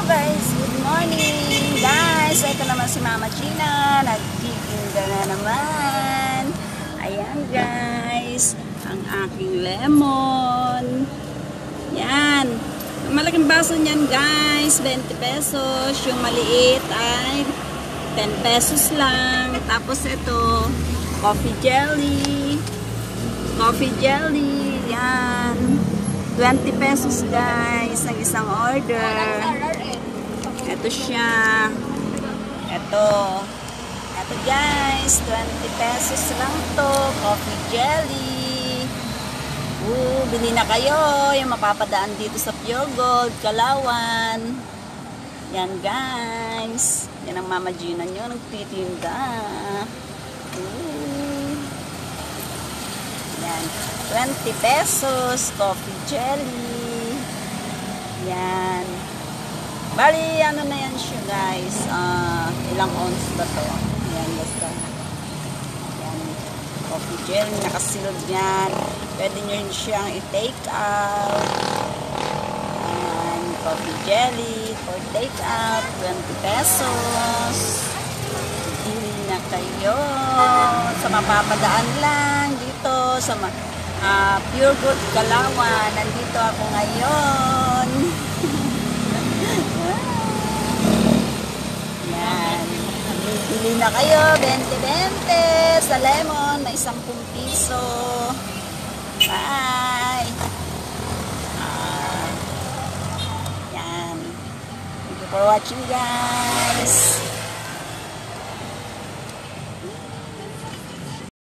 guys, good morning guys. Ito naman si Mama Gina, nagtitinda na naman. Ayan guys, ang aking lemon. Yan, ang malaking baso niyan guys, 20 pesos. Yung maliit ay 10 pesos lang. Tapos ito, coffee jelly. Yan, 20 pesos guys ang isang order. Ito siya. Ito guys, 20 pesos lang to. Coffee jelly. Bili na kayo. Yung mapapadaan dito sa Pure Gold, Kalawan. Yan guys. Yan ang Mama Gina nyo nagtitinda. Yan. 20 pesos. Coffee jelly. Yan. Bali, ano na yan siya guys. Ilang ounce ba to? Yan, basta. Yan. Coffee jelly. Nakasilod yan. Pwede nyo rin siyang i-take out. Yan. Coffee jelly. For take out. 20 pesos. Bili na kayo. Sa mapapadaan lang. Dito. Sa Pure Gold Kalawan. Nandito ako ngayon. Yan. Bili na kayo. 20-20. Sa lemon. May 10 piso. Bye. Yan. Thank you for watching guys.